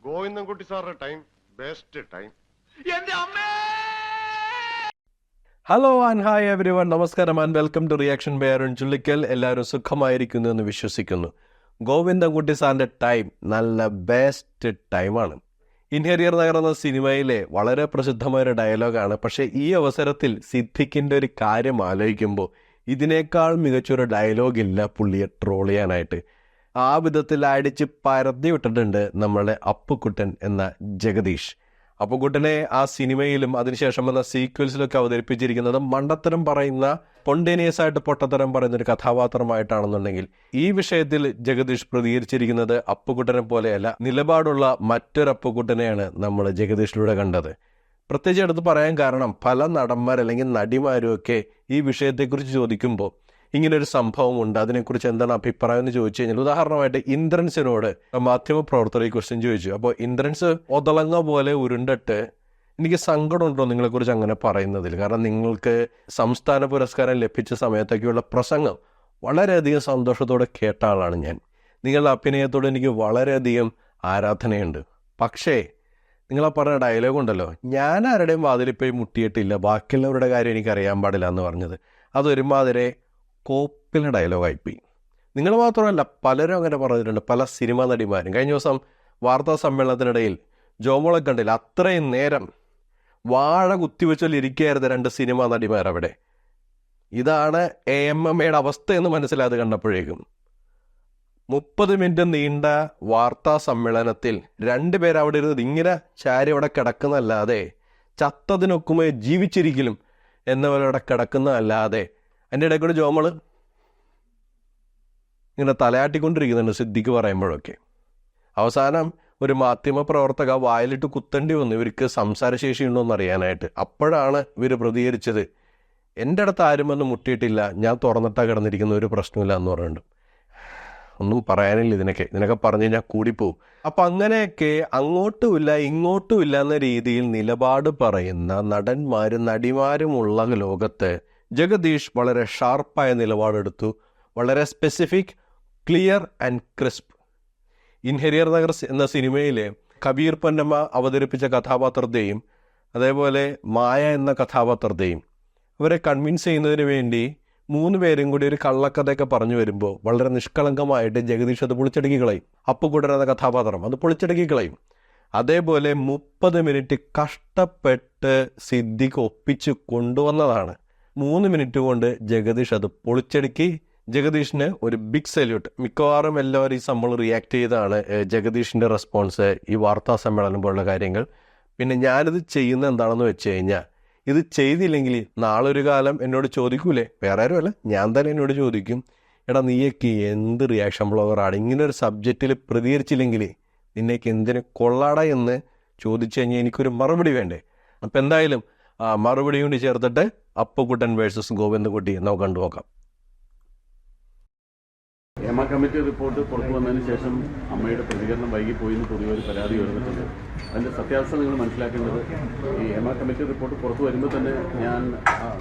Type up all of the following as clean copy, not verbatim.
ഗോവിന്ദൻകുട്ടി സാറിന്റെ time best time. Hello and hi everyone, നമസ്കാരം and welcome to reaction by Arun Chullikkal. എല്ലാവരും സുഖമായിരിക്കുന്നു എന്ന് വിശ്വസിക്കുന്നു. ഗോവിന്ദൻകുട്ടി സാറിൻ്റെ ടൈം നല്ല ബെസ്റ്റ് ടൈമാണ്. ഇൻഹെരിയർ നഗർ എന്ന സിനിമയിലെ വളരെ പ്രസിദ്ധമായൊരു ഡയലോഗാണ്. പക്ഷേ ഈ അവസരത്തിൽ സിദ്ദിഖിൻ്റെ ഒരു കാര്യം ആലോചിക്കുമ്പോൾ ഇതിനേക്കാൾ മികച്ചൊരു ഡയലോഗില്ല പുള്ളിയെ ട്രോൾ ചെയ്യാനായിട്ട്. ആ വിധത്തിൽ അടിച്ച് പരത്തി വിട്ടിട്ടുണ്ട് നമ്മളുടെ അപ്പുക്കുട്ടൻ എന്ന ജഗദീഷ്. അപ്പുക്കുട്ടനെ ആ സിനിമയിലും അതിനുശേഷം വന്ന സീക്വൽസിലൊക്കെ അവതരിപ്പിച്ചിരിക്കുന്നത് മണ്ടത്തരം പറയുന്ന, സ്പോണ്ടേനിയസ് ആയിട്ട് പൊട്ടത്തരം പറയുന്ന ഒരു കഥാപാത്രമായിട്ടാണെന്നുണ്ടെങ്കിൽ ഈ വിഷയത്തിൽ ജഗദീഷ് പ്രതികരിച്ചിരിക്കുന്നത് അപ്പുക്കുട്ടനെ പോലെയല്ല, നിലപാടുള്ള മറ്റൊരു അപ്പുക്കുട്ടനെയാണ് നമ്മൾ ജഗദീഷിലൂടെ കണ്ടത്. പ്രത്യേകിച്ച് എടുത്ത് പറയാൻ കാരണം പല നടന്മാർ അല്ലെങ്കിൽ നടിമാരും ഒക്കെ ഈ വിഷയത്തെക്കുറിച്ച് ചോദിക്കുമ്പോൾ ഇങ്ങനൊരു സംഭവമുണ്ട്, അതിനെക്കുറിച്ച് എന്താണ് അഭിപ്രായം എന്ന് ചോദിച്ചു കഴിഞ്ഞാൽ, ഉദാഹരണമായിട്ട് ഇന്ദ്രൻസിനോട് മാധ്യമപ്രവർത്തകർ ഈ ക്വസ്റ്റ്യൻ ചോദിച്ചു. അപ്പോൾ ഇന്ദ്രൻസ് ഒതളങ്ങ പോലെ ഉരുണ്ടിട്ട് എനിക്ക് സങ്കടമുണ്ടോ നിങ്ങളെക്കുറിച്ച് അങ്ങനെ പറയുന്നതിൽ, കാരണം നിങ്ങൾക്ക് സംസ്ഥാന പുരസ്കാരം ലഭിച്ച സമയത്തൊക്കെയുള്ള പ്രസംഗം വളരെയധികം സന്തോഷത്തോടെ കേട്ട ആളാണ് ഞാൻ. നിങ്ങളുടെ അഭിനയത്തോട് എനിക്ക് വളരെയധികം ആരാധനയുണ്ട്. പക്ഷേ നിങ്ങളാ പറഞ്ഞ ഡയലോഗ് ഉണ്ടല്ലോ, ഞാൻ ആരുടെയും വാതിലിപ്പോയി മുട്ടിയിട്ടില്ല, ബാക്കിയുള്ളവരുടെ കാര്യം എനിക്കറിയാൻ പാടില്ല എന്ന് പറഞ്ഞത്, അതൊരുമാതിരെ കോപ്പിലെ ഡയലോഗായിപ്പോയി. നിങ്ങൾ മാത്രമല്ല, പലരും അങ്ങനെ പറഞ്ഞിട്ടുണ്ട്, പല സിനിമാ നടിമാരും. കഴിഞ്ഞ ദിവസം വാർത്താ സമ്മേളനത്തിനിടയിൽ ജോമോളെ കണ്ടില്ല, അത്രയും നേരം വാഴ കുത്തിവെച്ചൊല്ലിരിക്കുകയായിരുന്നു രണ്ട് സിനിമാ നടിമാർ അവിടെ. ഇതാണ് AMMയുടെ അവസ്ഥ എന്ന് മനസ്സിലായത് കണ്ടപ്പോഴേക്കും. 30 മിനിറ്റ് നീണ്ട വാർത്താ സമ്മേളനത്തിൽ രണ്ടുപേർ അവിടെ ഇരുന്നത് ഇങ്ങനെ ചാരി അവിടെ കിടക്കുന്നതല്ലാതെ, ചത്തതിനൊക്കുമേ ജീവിച്ചിരിക്കലും എന്നപോലെ അവിടെ കിടക്കുന്നതല്ലാതെ, എൻ്റെ ഇടയ്ക്കൂടെ ജോമള് ഇങ്ങനെ തലയാട്ടിക്കൊണ്ടിരിക്കുന്നുണ്ട് സിദ്ദിഖ് പറയുമ്പോഴൊക്കെ. അവസാനം ഒരു മാധ്യമ പ്രവർത്തക വായിലിട്ട് കുത്തേണ്ടി വന്നു ഇവർക്ക് സംസാരശേഷി ഉണ്ടോ എന്ന് അറിയാനായിട്ട്. അപ്പോഴാണ് ഇവർ പ്രതികരിച്ചത്, എൻ്റെ അടുത്ത് ആരും വന്ന് മുട്ടിയിട്ടില്ല, ഞാൻ തുറന്നിട്ടാണ് കിടന്നിരിക്കുന്ന, ഒരു പ്രശ്നമില്ല എന്ന് പറഞ്ഞിട്ടുണ്ട്. ഒന്നും പറയാനില്ല, ഇതിനൊക്കെ പറഞ്ഞു കഴിഞ്ഞാൽ കൂടിപ്പോവും. അപ്പം അങ്ങനെയൊക്കെ അങ്ങോട്ടുമില്ല ഇങ്ങോട്ടുമില്ല എന്ന രീതിയിൽ നിലപാട് പറയുന്ന നടന്മാരും നടിമാരുമുള്ള ലോകത്ത് ജഗദീഷ് വളരെ ഷാർപ്പായ നിലപാടെടുത്തു. വളരെ specific, clear and crisp. ഇൻഹെരിയർ Nagar എന്ന സിനിമയിലെ കബീർ പൊന്നമ്മ അവതരിപ്പിച്ച കഥാപാത്രത്തെയും അതേപോലെ മായ എന്ന കഥാപാത്രത്തെയും അവരെ കൺവിൻസ് ചെയ്യുന്നതിന് വേണ്ടി 3 പേരും കൂടി ഒരു കള്ളക്കഥയൊക്കെ പറഞ്ഞു വരുമ്പോൾ വളരെ നിഷ്കളങ്കമായിട്ട് ജഗദീഷ് അത് പൊളിച്ചടുക്കി കളയും. അപ്പുക്കുട്ടൻ എന്ന കഥാപാത്രം അത് പൊളിച്ചടുക്കി കളയും. അതേപോലെ 30 മിനിറ്റ് കഷ്ടപ്പെട്ട് സിദ്ദിഖ് ഒപ്പിച്ച് കൊണ്ടുവന്നതാണ്. 3 മിനിറ്റ് കൊണ്ട് ജഗദീഷ് അത് പൊളിച്ചടുക്കി. ജഗദീഷിന് ഒരു ബിഗ് സല്യൂട്ട്. മിക്കവാറും എല്ലാവരും ഈ സംഭവം റിയാക്ട് ചെയ്താണ് ജഗദീഷിൻ്റെ റെസ്പോൺസ്, ഈ വാർത്താ സമ്മേളനം പോലുള്ള കാര്യങ്ങൾ. പിന്നെ ഞാനിത് ചെയ്യുന്ന എന്താണെന്ന് വെച്ച് കഴിഞ്ഞാൽ, ഇത് ചെയ്തില്ലെങ്കിൽ നാളെ ഒരു കാലം എന്നോട് ചോദിക്കൂലേ, വേറെ ആരുമല്ല ഞാൻ തന്നെ എന്നോട് ചോദിക്കും, എടാ നീയൊക്കെ എന്ത് റിയാക്ഷൻ ബ്ലോഗറാണ്, ഇങ്ങനൊരു സബ്ജക്റ്റിൽ പ്രതികരിച്ചില്ലെങ്കിൽ നിന്നേക്ക് എന്തിനു കൊള്ളാട എന്ന് ചോദിച്ചു കഴിഞ്ഞാൽ എനിക്കൊരു മറുപടി വേണ്ടേ. അപ്പം എന്തായാലും ആ മറുപടി കൊണ്ട് ചേർത്തിട്ട് അപ്പുക്കുട്ടൻ വേഴ്സസ് ഗോവിന്ദൻകുട്ടി നമുക്ക് കണ്ടുനോക്കാം. ഹേമ കമ്മിറ്റി റിപ്പോർട്ട് പുറത്തു വന്നതിന് ശേഷം അമ്മയുടെ പ്രതികരണം വൈകിപ്പോയി എന്ന് പൊതുവെ ഒരു പരാതി ഉയർന്നിട്ടുണ്ട്. അതിൻ്റെ സത്യാവസ്ഥ നിങ്ങൾ മനസ്സിലാക്കേണ്ടത്, ഈ ഹേമ കമ്മിറ്റി റിപ്പോർട്ട് പുറത്തു വരുമ്പോൾ തന്നെ ഞാൻ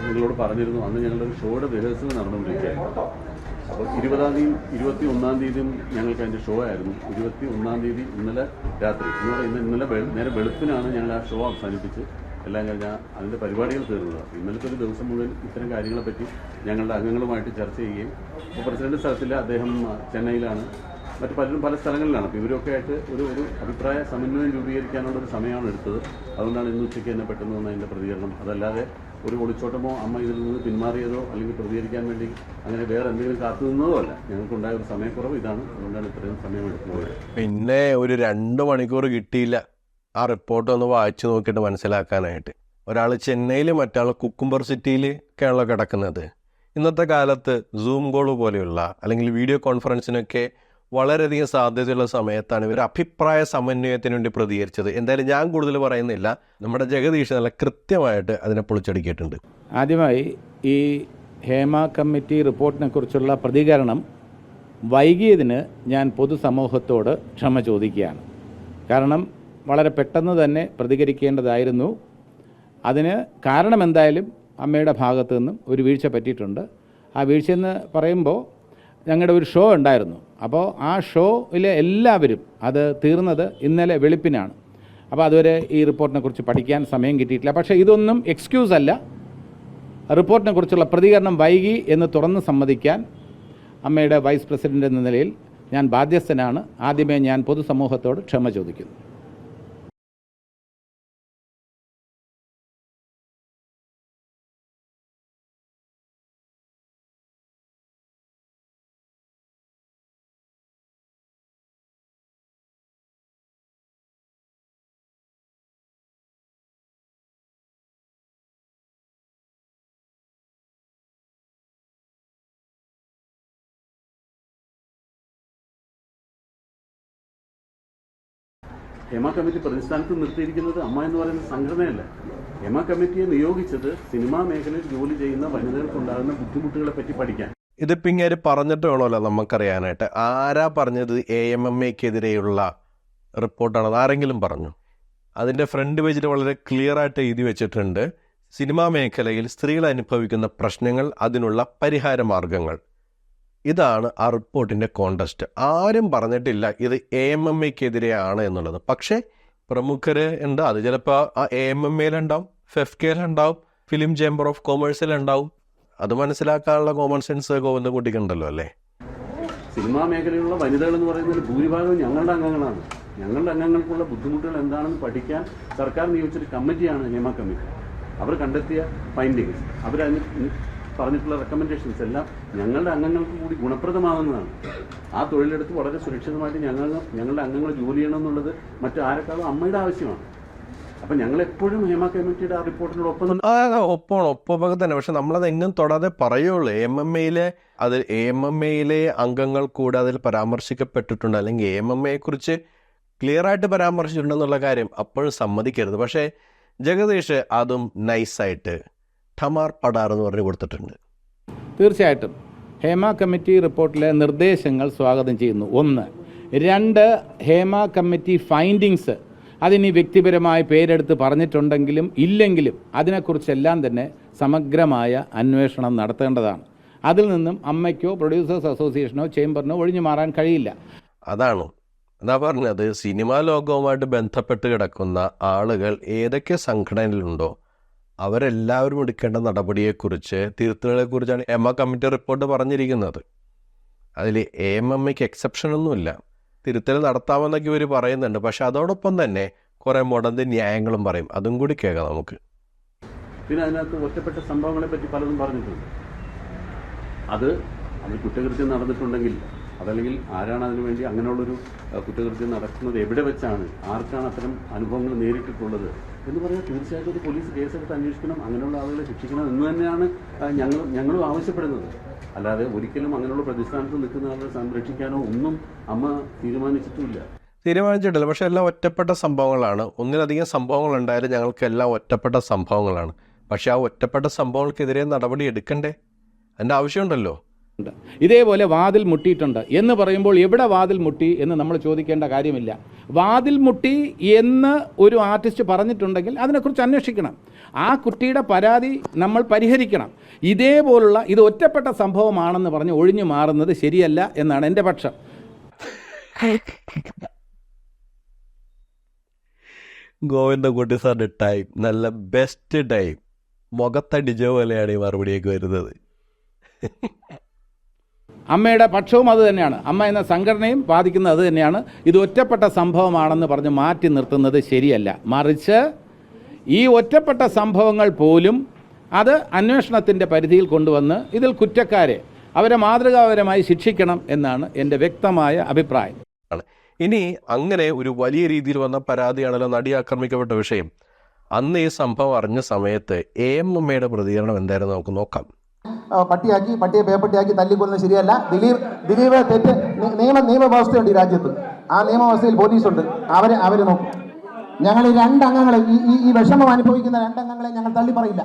നിങ്ങളോട് പറഞ്ഞിരുന്നു, അന്ന് ഞങ്ങളുടെ ഒരു ഷോയുടെ റിഹേഴ്സൽ നടന്നുകൊണ്ടിരിക്കുകയായിരുന്നു. അപ്പോൾ 20-ാം തീയതിയും 21-ാം തീയതിയും ഞങ്ങൾക്ക് അതിൻ്റെ ഷോ ആയിരുന്നു. 21-ാം തീയതി ഇന്നലെ രാത്രി ഇന്നലെ നേരെ വെളുപ്പിനാണ് ഞങ്ങൾ ആ ഷോ അവസാനിപ്പിച്ച് എല്ലാം കഴിഞ്ഞാൽ അതിൻ്റെ പരിപാടികൾ തീർന്നത്. ഇന്നലത്തെ ഒരു ദിവസം മുഴുവൻ ഇത്തരം കാര്യങ്ങളെപ്പറ്റി ഞങ്ങളുടെ അംഗങ്ങളുമായിട്ട് ചർച്ച ചെയ്യുകയും, ഇപ്പോൾ പ്രസിഡന്റ് സ്ഥലത്തില്ല, അദ്ദേഹം ചെന്നൈയിലാണ്, മറ്റ് പലരും പല സ്ഥലങ്ങളിലാണ്. അപ്പോൾ ഇവരൊക്കെ ആയിട്ട് ഒരു അഭിപ്രായ സമന്വയം രൂപീകരിക്കാനുള്ളൊരു സമയമാണ് എടുത്തത്. അതുകൊണ്ടാണ് ഇന്ന് ഉച്ചയ്ക്ക് തന്നെ പെട്ടെന്ന് വന്ന അതിൻ്റെ പ്രതികരണം. അതല്ലാതെ ഒരു ഒളിച്ചോട്ടമോ അമ്മ ഇതിൽ നിന്ന് പിന്മാറിയതോ അല്ലെങ്കിൽ പ്രതികരിക്കാൻ വേണ്ടി അങ്ങനെ വേറെ എന്തെങ്കിലും കാത്തു നിന്നതോ അല്ല. ഞങ്ങൾക്കുണ്ടായ ഒരു സമയക്കുറവ് ഇതാണ്, അതുകൊണ്ടാണ് ഇത്രയും സമയം എടുക്കുന്നത്. പിന്നെ ഒരു 2 മണിക്കൂർ കിട്ടിയില്ല ആ റിപ്പോർട്ട് ഒന്ന് വായിച്ചു നോക്കിയിട്ട് മനസ്സിലാക്കാനായിട്ട്. ഒരാൾ ചെന്നൈയിൽ, മറ്റാൾ കുക്കുംബർ സിറ്റിയിൽ ഒക്കെയാണല്ലോ കിടക്കുന്നത്. ഇന്നത്തെ കാലത്ത് സൂം കോൾ പോലെയുള്ള അല്ലെങ്കിൽ വീഡിയോ കോൺഫറൻസിനൊക്കെ വളരെയധികം സാധ്യതയുള്ള സമയത്താണ് ഇവർ അഭിപ്രായ സമന്വയത്തിന് വേണ്ടി പ്രതികരിച്ചത്. എന്തായാലും ഞാൻ കൂടുതൽ പറയുന്നില്ല, നമ്മുടെ ജഗദീഷ് നല്ല കൃത്യമായിട്ട് അതിനെ പൊളിച്ചടുക്കിയിട്ടുണ്ട്. ആദ്യമായി ഈ ഹേമ കമ്മിറ്റി റിപ്പോർട്ടിനെ കുറിച്ചുള്ള പ്രതികരണം വൈകിയതിന് ഞാൻ പൊതുസമൂഹത്തോട് ക്ഷമ ചോദിക്കുകയാണ്. കാരണം വളരെ പെട്ടെന്ന് തന്നെ പ്രതികരിക്കേണ്ടതായിരുന്നു. അതിന് കാരണം എന്തായാലും അമ്മയുടെ ഭാഗത്തു നിന്നും ഒരു വീഴ്ച പറ്റിയിട്ടുണ്ട്. ആ വീഴ്ചയെന്ന് പറയുമ്പോൾ ഞങ്ങളുടെ ഒരു ഷോ ഉണ്ടായിരുന്നു. അപ്പോൾ ആ ഷോയിലെ എല്ലാവരും അത് തീർന്നത് ഇന്നലെ വെളുപ്പിനാണ്. അപ്പോൾ അതുവരെ ഈ റിപ്പോർട്ടിനെ കുറിച്ച് പഠിക്കാൻ സമയം കിട്ടിയിട്ടില്ല. പക്ഷേ ഇതൊന്നും എക്സ്ക്യൂസ് അല്ല. റിപ്പോർട്ടിനെ കുറിച്ചുള്ള പ്രതികരണം വൈകി എന്ന് തുറന്ന് സമ്മതിക്കാൻ അമ്മയുടെ വൈസ് പ്രസിഡന്റ് എന്ന നിലയിൽ ഞാൻ ബാധ്യസ്ഥനാണ്. ആദ്യമേ ഞാൻ പൊതുസമൂഹത്തോട് ക്ഷമ ചോദിക്കുന്നു. ഹേമ കമ്മിറ്റി പ്രതിസ്ഥാനത്ത് നിർത്തിയിരിക്കുന്നത് അമ്മ എന്ന് പറയുന്ന സംഘടനയല്ല. ഹേമ കമ്മിറ്റിയെ നിയോഗിച്ചത് സിനിമാ മേഖലയിൽ ജോലി ചെയ്യുന്ന വനിതകൾക്കുണ്ടാകുന്ന ബുദ്ധിമുട്ടുകളെ പറ്റി പഠിക്കാൻ. ഇതിപ്പോൾ ഇങ്ങനെ പറഞ്ഞിട്ട് വേണമല്ലോ നമുക്കറിയാനായിട്ട്. ആരാ പറഞ്ഞത് AMMAക്കെതിരെയുള്ള റിപ്പോർട്ടാണെന്ന് ആരെങ്കിലും പറഞ്ഞു? അതിൻ്റെ ഫ്രണ്ട് പേജിൽ വളരെ ക്ലിയർ ആയിട്ട് എഴുതി വെച്ചിട്ടുണ്ട്, സിനിമാ മേഖലയിൽ സ്ത്രീകൾ അനുഭവിക്കുന്ന പ്രശ്നങ്ങൾ, അതിനുള്ള പരിഹാര മാർഗങ്ങൾ. ഇതാണ് ആ റിപ്പോർട്ടിൻ്റെ കോണ്ടസ്റ്റ്. ആരും പറഞ്ഞിട്ടില്ല ഇത് AMMAക്കെതിരെയാണ് എന്നുള്ളത്. പക്ഷേ പ്രമുഖർ ഉണ്ട്, അത് ചിലപ്പോൾ ആ AMMAയിലുണ്ടാവും, FEFCAയിലുണ്ടാവും, ഫിലിം ചേംബർ ഓഫ് കൊമേഴ്സിലുണ്ടാവും. അത് മനസ്സിലാക്കാനുള്ള കോമൺ സെൻസ് ഗോവിന്ദൻകുട്ടിക്കുണ്ടല്ലോ അല്ലേ? സിനിമാ മേഖലയിലുള്ള വനിതകൾ എന്ന് പറയുന്നതിൽ ഭൂരിഭാഗവും ഞങ്ങളുടെ അംഗങ്ങളാണ്. ഞങ്ങളുടെ അംഗങ്ങൾക്കുള്ള ബുദ്ധിമുട്ടുകൾ എന്താണെന്ന് പഠിക്കാൻ സർക്കാർ നിയോഗിച്ചൊരു കമ്മിറ്റിയാണ് ഹേമ കമ്മിറ്റി. അവർ കണ്ടെത്തിയ ഫൈൻഡിങ്സ്, അവരതിന് പറഞ്ഞിട്ടുള്ള റെക്കമെൻഡേഷൻസ് എല്ലാം ഞങ്ങളുടെ അംഗങ്ങൾക്ക് കൂടി ഗുണപ്രദമാകുന്നതാണ്. ആ തൊഴിലെടുത്ത് വളരെ സുരക്ഷിതമായിട്ട് ഞങ്ങളുടെ അംഗങ്ങൾ ജോലി ചെയ്യണമെന്നുള്ളത് മറ്റാരെക്കാളും അമ്മയുടെ ആവശ്യമാണ്. അപ്പം ഞങ്ങളെപ്പോഴും ഹേമ കമ്മിറ്റിയുടെ ആ റിപ്പോർട്ടിനോടൊപ്പം ഒപ്പമൊക്കെ തന്നെ. പക്ഷെ നമ്മളത് എങ്ങും തൊടാതെ പറയുള്ളൂ. AMMAയിലെ അംഗങ്ങൾ കൂടെ അതിൽ പരാമർശിക്കപ്പെട്ടിട്ടുണ്ട്, അല്ലെങ്കിൽ AMMAയെക്കുറിച്ച് ക്ലിയർ ആയിട്ട് പരാമർശിച്ചിട്ടുണ്ടെന്നുള്ള കാര്യം അപ്പോഴും സമ്മതിക്കരുത്. പക്ഷേ ജഗദീഷ് അതും നൈസായിട്ട് ഠമാർ പടാർ എന്ന് പറഞ്ഞ് കൊടുത്തിട്ടുണ്ട്. തീർച്ചയായിട്ടും ഹേമ കമ്മിറ്റി റിപ്പോർട്ടിലെ നിർദ്ദേശങ്ങൾ സ്വാഗതം ചെയ്യുന്നു. 1. 2, ഹേമ കമ്മിറ്റി ഫൈൻഡിങ്സ് അതിനി വ്യക്തിപരമായി പേരെടുത്ത് പറഞ്ഞിട്ടുണ്ടെങ്കിലും ഇല്ലെങ്കിലും അതിനെക്കുറിച്ചെല്ലാം തന്നെ സമഗ്രമായ അന്വേഷണം നടത്തേണ്ടതാണ്. അതിൽ നിന്നും അമ്മയ്ക്കോ പ്രൊഡ്യൂസേഴ്സ് അസോസിയേഷനോ ചേംബറിനോ ഒഴിഞ്ഞു മാറാൻ കഴിയില്ല. അതാ പറഞ്ഞത്, സിനിമാ ലോകവുമായിട്ട് ബന്ധപ്പെട്ട് കിടക്കുന്ന ആളുകൾ ഏതൊക്കെ സംഘടനയിലുണ്ടോ അവരെല്ലാവരും എടുക്കേണ്ട നടപടിയെക്കുറിച്ച്, തിരുത്തലുകളെക്കുറിച്ചാണ് ഹേമ കമ്മിറ്റി റിപ്പോർട്ട് പറഞ്ഞിരിക്കുന്നത്. അതിൽ AMMAയ്ക്ക് എക്സെപ്ഷനൊന്നുമില്ല. തിരുത്തൽ നടത്താമെന്നൊക്കെ ഇവർ പറയുന്നുണ്ട്. പക്ഷെ അതോടൊപ്പം തന്നെ കുറേ മുടന്ത് ന്യായങ്ങളും പറയും. അതും കൂടി കേൾക്കാം നമുക്ക്. പിന്നെ അതിനകത്ത് ഒറ്റപ്പെട്ട സംഭവങ്ങളെ പറ്റി പലതും പറഞ്ഞിട്ടുണ്ട്. അത് കുറ്റകൃത്യം നടന്നിട്ടുണ്ടെങ്കിൽ അതല്ലെങ്കിൽ ആരാണ് അതിനുവേണ്ടി അങ്ങനെയുള്ളൊരു കുറ്റകൃത്യം നടക്കുന്നത്, എവിടെ വെച്ചാണ്, ആർക്കാണ് അത്തരം അനുഭവങ്ങൾ നേരിട്ടിട്ടുള്ളത് എന്ന് പറഞ്ഞാൽ തീർച്ചയായിട്ടും ഒരു പോലീസ് കേസെടുത്ത് അന്വേഷിക്കണം, അങ്ങനെയുള്ള ആളുകളെ ശിക്ഷിക്കണം എന്ന് തന്നെയാണ് ഞങ്ങളും ആവശ്യപ്പെടുന്നത്. അല്ലാതെ ഒരിക്കലും അങ്ങനെയുള്ള പ്രതിസ്ഥാനത്ത് നിൽക്കുന്ന ആളുകളെ സംരക്ഷിക്കാനോ ഒന്നും അമ്മ തീരുമാനിച്ചിട്ടില്ല. പക്ഷെ എല്ലാം ഒറ്റപ്പെട്ട സംഭവങ്ങളാണ്. ഒന്നിലധികം സംഭവങ്ങൾ ഉണ്ടായാലും ഞങ്ങൾക്കെല്ലാം ഒറ്റപ്പെട്ട സംഭവങ്ങളാണ്. പക്ഷെ ആ ഒറ്റപ്പെട്ട സംഭവങ്ങൾക്കെതിരെ നടപടി എടുക്കണ്ടേ? അതിൻ്റെ ആവശ്യമുണ്ടല്ലോ. ഇതേപോലെ വാതിൽ മുട്ടിയിട്ടുണ്ട് എന്ന് പറയുമ്പോൾ എവിടെ വാതിൽ മുട്ടി എന്ന് നമ്മൾ ചോദിക്കേണ്ട കാര്യമില്ല. വാതിൽ മുട്ടി എന്ന് ഒരു ആർട്ടിസ്റ്റ് പറഞ്ഞിട്ടുണ്ടെങ്കിൽ അതിനെക്കുറിച്ച് അന്വേഷിക്കണം. ആ കുട്ടിയുടെ പരാതി നമ്മൾ പരിഹരിക്കണം. ഇതേപോലുള്ള ഇത് ഒറ്റപ്പെട്ട സംഭവമാണെന്ന് പറഞ്ഞ് ഒഴിഞ്ഞു മാറുന്നത് ശരിയല്ല എന്നാണ് എൻ്റെ പക്ഷം. ഗോവിന്ദൻകുട്ടി സാറിൻ്റെ ടൈം നല്ല ബെസ്റ്റ് ടൈം. മുഖത്തടിച്ച പോലെയാണ് ഈ മറുപടിയൊക്കെ വരുന്നത്. അമ്മയുടെ പക്ഷവും അത് തന്നെയാണ്. അമ്മ എന്ന സംഘടനയും വാദിക്കുന്നത് അത് തന്നെയാണ്. ഇത് ഒറ്റപ്പെട്ട സംഭവമാണെന്ന് പറഞ്ഞ് മാറ്റി നിർത്തുന്നത് ശരിയല്ല. മറിച്ച് ഈ ഒറ്റപ്പെട്ട സംഭവങ്ങൾ പോലും അത് അന്വേഷണത്തിൻ്റെ പരിധിയിൽ കൊണ്ടുവന്ന് ഇതിൽ കുറ്റക്കാരെ അവരെ മാതൃകാപരമായി ശിക്ഷിക്കണം എന്നാണ് എൻ്റെ വ്യക്തമായ അഭിപ്രായം. ഇനി അങ്ങനെ ഒരു വലിയ രീതിയിൽ വന്ന പരാതിയാണല്ലോ നടി ആക്രമിക്കപ്പെട്ട വിഷയം. അന്ന് ഈ സംഭവം അറിഞ്ഞ സമയത്ത് AMMAയുടെ പ്രതികരണം എന്തായിരുന്നു നമുക്ക് നോക്കാം. പട്ടിയെ പേപ്പട്ടിയാക്കി തല്ലിക്കൊല്ലുന്നത് ശരിയല്ല. ദിലീപ് തെറ്റ്. നിയമവ്യവസ്ഥയുണ്ട് ഈ രാജ്യത്ത്. ആ നിയമവ്യവസ്ഥയിൽ പോലീസുണ്ട്. അവര് നോക്കും. ഞങ്ങൾ ഈ രണ്ടംഗങ്ങളെ ഈ വിഷമം അനുഭവിക്കുന്ന രണ്ടംഗങ്ങളെ ഞങ്ങൾ തള്ളിപ്പറയില്ല.